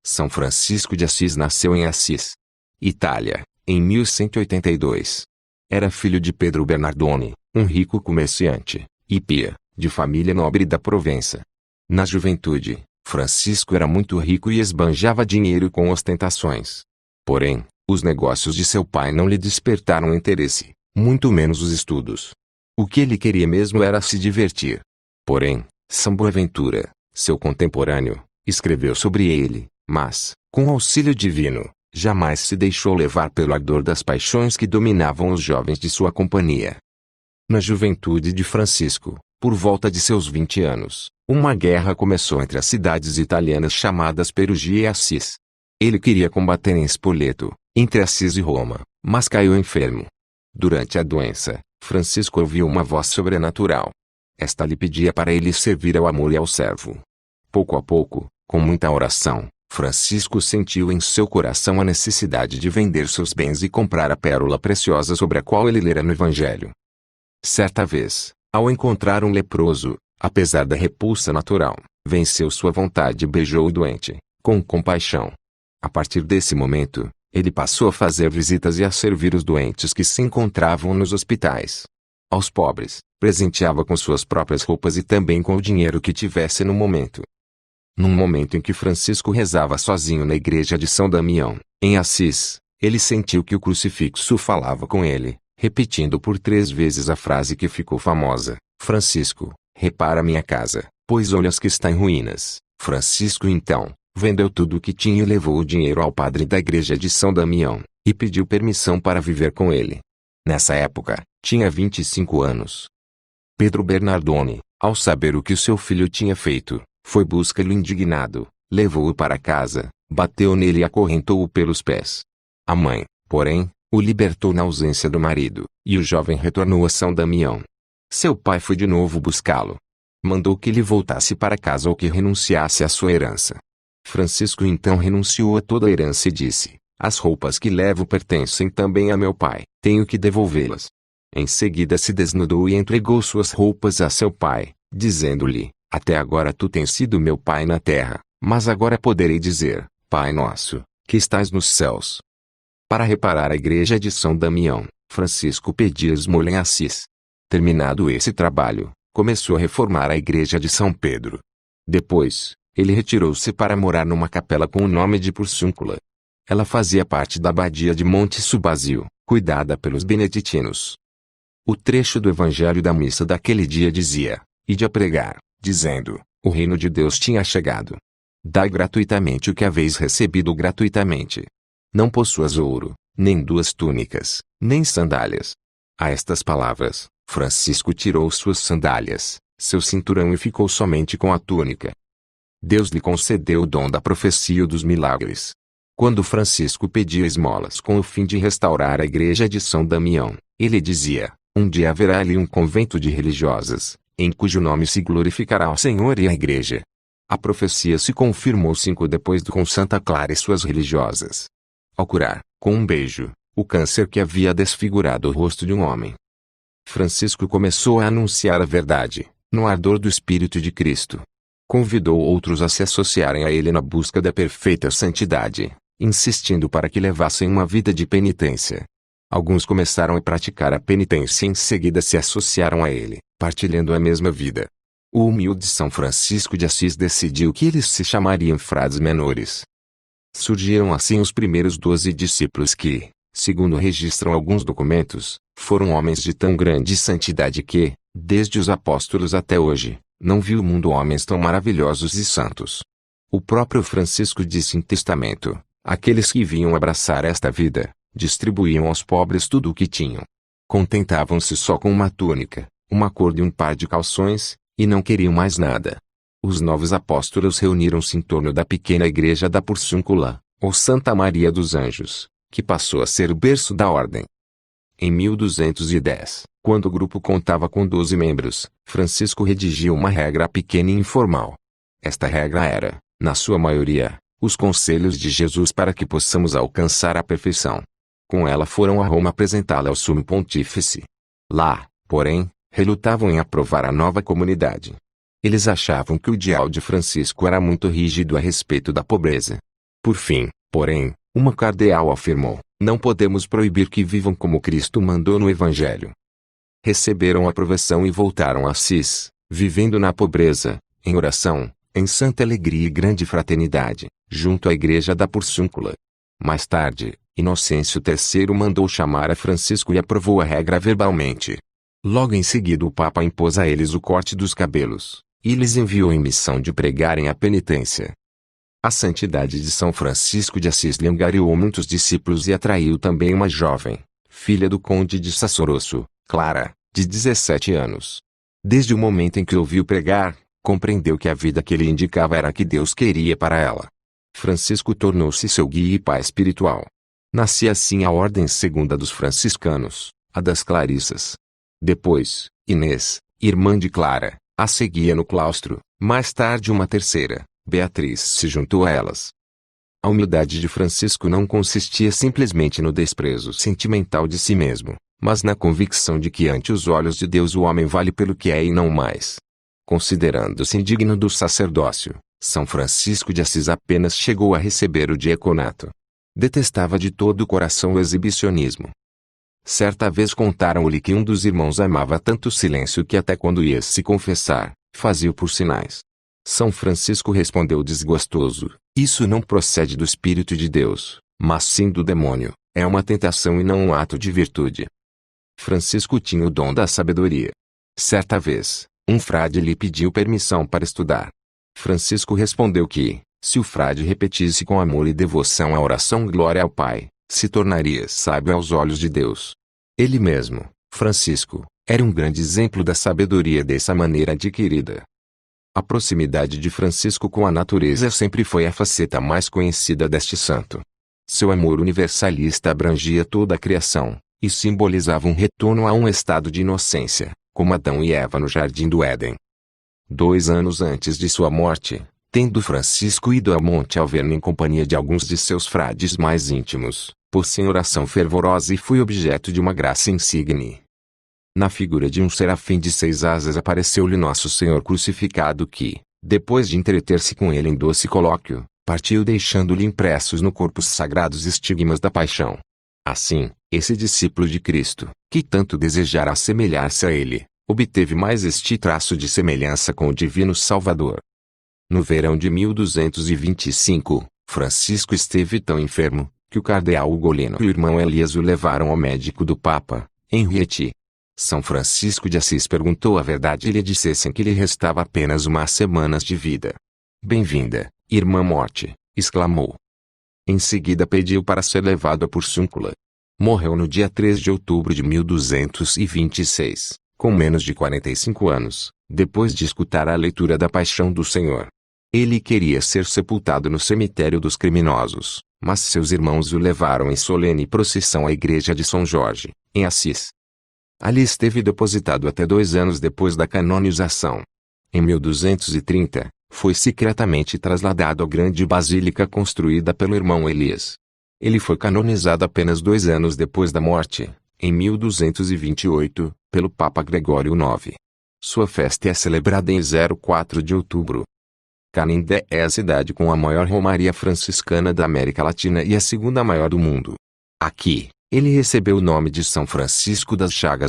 São Francisco de Assis nasceu em Assis, Itália, em 1182. Era filho de Pedro Bernardone, um rico comerciante, e Pia, de família nobre da Provença. Na juventude, Francisco era muito rico e esbanjava dinheiro com ostentações. Porém, os negócios de seu pai não lhe despertaram interesse, muito menos os estudos. O que ele queria mesmo era se divertir. Porém, São Boaventura, seu contemporâneo, escreveu sobre ele, mas, com auxílio divino, jamais se deixou levar pelo ardor das paixões que dominavam os jovens de sua companhia. Na juventude de Francisco, por volta de seus 20 anos, uma guerra começou entre as cidades italianas chamadas Perugia e Assis. Ele queria combater em Spoleto, entre Assis e Roma, mas caiu enfermo. Durante a doença, Francisco ouviu uma voz sobrenatural. Esta lhe pedia para ele servir ao amor e ao servo. Pouco a pouco, com muita oração, Francisco sentiu em seu coração a necessidade de vender seus bens e comprar a pérola preciosa sobre a qual ele lera no Evangelho. Certa vez, ao encontrar um leproso, apesar da repulsa natural, venceu sua vontade e beijou o doente, com compaixão. A partir desse momento, ele passou a fazer visitas e a servir os doentes que se encontravam nos hospitais. Aos pobres, presenteava com suas próprias roupas e também com o dinheiro que tivesse no momento. Num momento em que Francisco rezava sozinho na igreja de São Damião, em Assis, ele sentiu que o crucifixo falava com ele, repetindo por 3 vezes a frase que ficou famosa: Francisco, repara minha casa, pois olhas que está em ruínas. Francisco então vendeu tudo o que tinha e levou o dinheiro ao padre da igreja de São Damião, e pediu permissão para viver com ele. Nessa época, tinha 25 anos. Pedro Bernardone, ao saber o que o seu filho tinha feito, foi buscá-lo indignado, levou-o para casa, bateu nele e acorrentou-o pelos pés. A mãe, porém, o libertou na ausência do marido, e o jovem retornou a São Damião. Seu pai foi de novo buscá-lo. Mandou que ele voltasse para casa ou que renunciasse à sua herança. Francisco então renunciou a toda a herança e disse: as roupas que levo pertencem também a meu pai, tenho que devolvê-las. Em seguida se desnudou e entregou suas roupas a seu pai, dizendo-lhe: até agora tu tens sido meu pai na terra, mas agora poderei dizer: Pai nosso, que estás nos céus. Para reparar a igreja de São Damião, Francisco pedia esmola em Assis. Terminado esse trabalho, começou a reformar a igreja de São Pedro. Depois, ele retirou-se para morar numa capela com o nome de Porciúncula. Ela fazia parte da abadia de Monte Subasio, cuidada pelos beneditinos. O trecho do Evangelho da missa daquele dia dizia: ide a pregar, dizendo, o reino de Deus tinha chegado. Dai gratuitamente o que haveis recebido gratuitamente. Não possuas ouro, nem 2 túnicas, nem sandálias. A estas palavras, Francisco tirou suas sandálias, seu cinturão e ficou somente com a túnica. Deus lhe concedeu o dom da profecia e dos milagres. Quando Francisco pedia esmolas com o fim de restaurar a igreja de São Damião, ele dizia: um dia haverá ali um convento de religiosas, em cujo nome se glorificará o Senhor e a igreja. A profecia se confirmou 5 depois com Santa Clara e suas religiosas. Ao curar, com um beijo, o câncer que havia desfigurado o rosto de um homem, Francisco começou a anunciar a verdade, no ardor do Espírito de Cristo. Convidou outros a se associarem a ele na busca da perfeita santidade, insistindo para que levassem uma vida de penitência. Alguns começaram a praticar a penitência e em seguida se associaram a ele, partilhando a mesma vida. O humilde São Francisco de Assis decidiu que eles se chamariam frades menores. Surgiram assim os primeiros 12 discípulos que, segundo registram alguns documentos, foram homens de tão grande santidade que, desde os apóstolos até hoje, não viu o mundo homens tão maravilhosos e santos. O próprio Francisco disse em testamento: aqueles que vinham abraçar esta vida, distribuíam aos pobres tudo o que tinham. Contentavam-se só com uma túnica, uma corda e um par de calções, e não queriam mais nada. Os novos apóstolos reuniram-se em torno da pequena igreja da Porciúncula, ou Santa Maria dos Anjos, que passou a ser o berço da ordem. Em 1210, quando o grupo contava com 12 membros, Francisco redigiu uma regra pequena e informal. Esta regra era, na sua maioria, os conselhos de Jesus para que possamos alcançar a perfeição. Com ela foram a Roma apresentá-la ao sumo pontífice. Lá, porém, relutavam em aprovar a nova comunidade. Eles achavam que o ideal de Francisco era muito rígido a respeito da pobreza. Por fim, porém, uma cardeal afirmou: não podemos proibir que vivam como Cristo mandou no Evangelho. Receberam aprovação e voltaram a Assis, vivendo na pobreza, em oração, em santa alegria e grande fraternidade, junto à igreja da Porciúncula. Mais tarde, Inocêncio III mandou chamar a Francisco e aprovou a regra verbalmente. Logo em seguida o Papa impôs a eles o corte dos cabelos, e lhes enviou em missão de pregarem a penitência. A santidade de São Francisco de Assis lhe angariou muitos discípulos e atraiu também uma jovem, filha do conde de Sassorosso, Clara, de 17 anos. Desde o momento em que ouviu pregar, compreendeu que a vida que ele indicava era a que Deus queria para ela. Francisco tornou-se seu guia e pai espiritual. Nascia assim a Ordem Segunda dos Franciscanos, a das Clarissas. Depois, Inês, irmã de Clara, a seguia no claustro. Mais tarde uma terceira, Beatriz, se juntou a elas. A humildade de Francisco não consistia simplesmente no desprezo sentimental de si mesmo, mas na convicção de que ante os olhos de Deus o homem vale pelo que é e não mais. Considerando-se indigno do sacerdócio, São Francisco de Assis apenas chegou a receber o diaconato. Detestava de todo o coração o exibicionismo. Certa vez contaram-lhe que um dos irmãos amava tanto o silêncio que até quando ia se confessar, fazia-o por sinais. São Francisco respondeu desgostoso: isso não procede do Espírito de Deus, mas sim do demônio, é uma tentação e não um ato de virtude. Francisco tinha o dom da sabedoria. Certa vez, um frade lhe pediu permissão para estudar. Francisco respondeu que, se o frade repetisse com amor e devoção a oração Glória ao Pai, se tornaria sábio aos olhos de Deus. Ele mesmo, Francisco, era um grande exemplo da sabedoria dessa maneira adquirida. A proximidade de Francisco com a natureza sempre foi a faceta mais conhecida deste santo. Seu amor universalista abrangia toda a criação, e simbolizava um retorno a um estado de inocência, como Adão e Eva no Jardim do Éden. 2 anos antes de sua morte, tendo Francisco ido ao Monte Alverne em companhia de alguns de seus frades mais íntimos, pôs-se em oração fervorosa e foi objeto de uma graça insigne. Na figura de um serafim de 6 asas apareceu-lhe Nosso Senhor crucificado que, depois de entreter-se com ele em doce colóquio, partiu deixando-lhe impressos no corpo os sagrados estigmas da paixão. Assim, esse discípulo de Cristo, que tanto desejara assemelhar-se a ele, obteve mais este traço de semelhança com o Divino Salvador. No verão de 1225, Francisco esteve tão enfermo, que o cardeal Ugolino e o irmão Elias o levaram ao médico do Papa, em Rieti. São Francisco de Assis perguntou a verdade e lhe dissessem que lhe restava apenas umas semanas de vida. Bem-vinda, irmã morte, exclamou. Em seguida pediu para ser levado à Porciúncula. Morreu no dia 3 de outubro de 1226, com menos de 45 anos, depois de escutar a leitura da Paixão do Senhor. Ele queria ser sepultado no cemitério dos criminosos, mas seus irmãos o levaram em solene procissão à igreja de São Jorge, em Assis. Ali esteve depositado até 2 anos depois da canonização. Em 1230, foi secretamente trasladado à grande basílica construída pelo irmão Elias. Ele foi canonizado apenas 2 anos depois da morte, em 1228, pelo Papa Gregório IX. Sua festa é celebrada em 04 de outubro. Canindé é a cidade com a maior romaria franciscana da América Latina e a segunda maior do mundo. Aqui, ele recebeu o nome de São Francisco das Chagas.